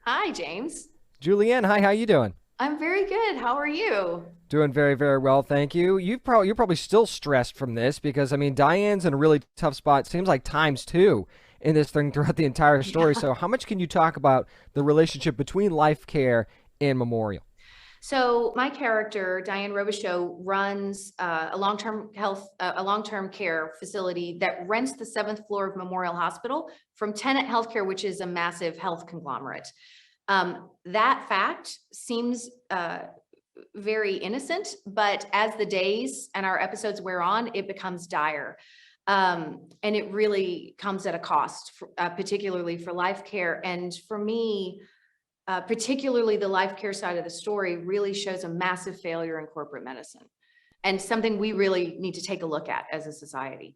Hi, James. Julie Ann, hi, how you doing? I'm very good. How are you? Doing very, very well, thank you. You're probably still stressed from this because I mean Diane's in a really tough spot. Seems like times two in this thing throughout the entire story. Yeah. So how much can you talk about the relationship between life care and memorial? So my character, Diane Robichaux, runs a long-term care facility that rents the seventh floor of Memorial Hospital from Tenet Healthcare, which is a massive health conglomerate. That fact seems very innocent, but as the days and our episodes wear on, it becomes dire. And it really comes at a cost, particularly for life care. And for me, particularly the life care side of the story really shows a massive failure in corporate medicine and something we really need to take a look at as a society.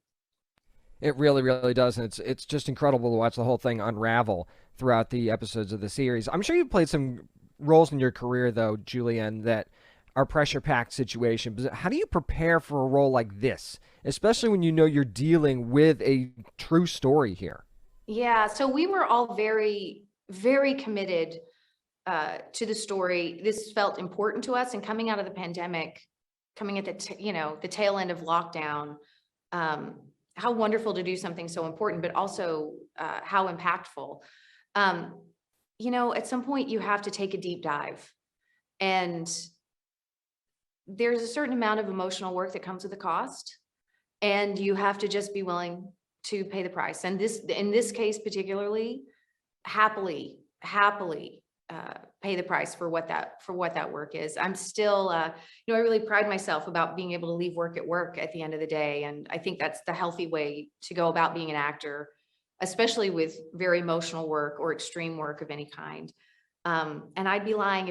It really, really does, and it's just incredible to watch the whole thing unravel throughout the episodes of the series. I'm sure you've played some roles in your career, though, Julianne, that are pressure-packed situations. But how do you prepare for a role like this, especially when you know you're dealing with a true story here? Yeah, so we were all very, very committed to the story. This felt important to us, and coming out of the pandemic, coming at the tail end of lockdown, um, how wonderful to do something so important, but also how impactful. Um, at some point you have to take a deep dive, and there's a certain amount of emotional work that comes with the cost, and you have to just be willing to pay the price. And in this case particularly, happily pay the price for what that work is. I'm still, I really pride myself about being able to leave work at work at the end of the day, and I think that's the healthy way to go about being an actor, especially with very emotional work or extreme work of any kind. And I'd be lying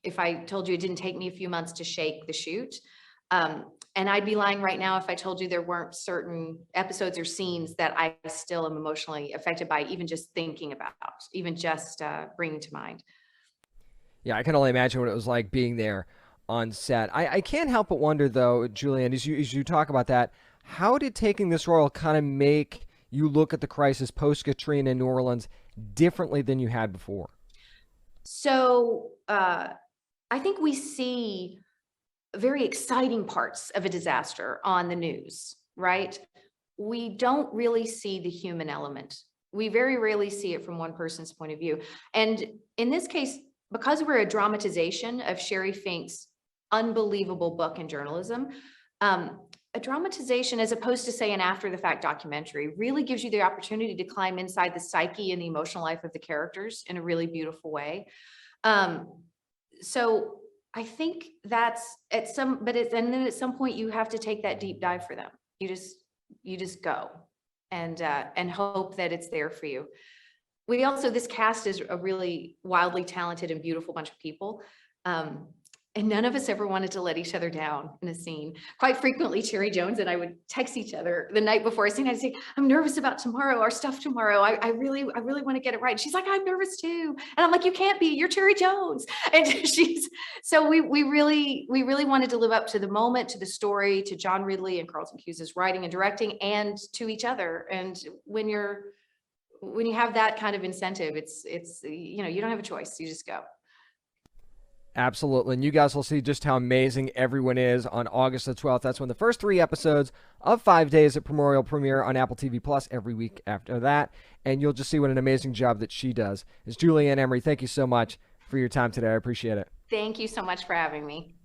if I told you it didn't take me a few months to shake the shoot. And I'd be lying right now if I told you there weren't certain episodes or scenes that I still am emotionally affected by, even just thinking about, even just bringing to mind. Yeah, I can only imagine what it was like being there on set. I can't help but wonder, though, Julianne, as you talk about that, how did taking this role kind of make you look at the crisis post Katrina in New Orleans differently than you had before? So I think we see very exciting parts of a disaster on the news, right? We don't really see the human element. We very rarely see it from one person's point of view. And in this case, because we're a dramatization of Sherry Fink's unbelievable book in journalism, um, a dramatization, as opposed to, say, an after the fact documentary, really gives you the opportunity to climb inside the psyche and the emotional life of the characters in a really beautiful way. Um, so I think that's and then at some point you have to take that deep dive for them. You just go and hope that it's there for you. This cast is a really wildly talented and beautiful bunch of people. Um, and none of us ever wanted to let each other down in a scene. Quite frequently, Cherry Jones and I would text each other the night before a scene. I'd say, "I'm nervous about tomorrow, our stuff tomorrow. I really want to get it right." She's like, "I'm nervous too." And I'm like, "You can't be, you're Cherry Jones." And so we really wanted to live up to the moment, to the story, to John Ridley and Carlton Cuse's writing and directing, and to each other. And when you have that kind of incentive, you don't have a choice. You just go. Absolutely. And you guys will see just how amazing everyone is on August the 12th. That's when the first three episodes of 5 days at Memorial premiere on Apple TV Plus every week after that. And you'll just see what an amazing job that she does. It's Julie Ann Emery. Thank you so much for your time today. I appreciate it. Thank you so much for having me.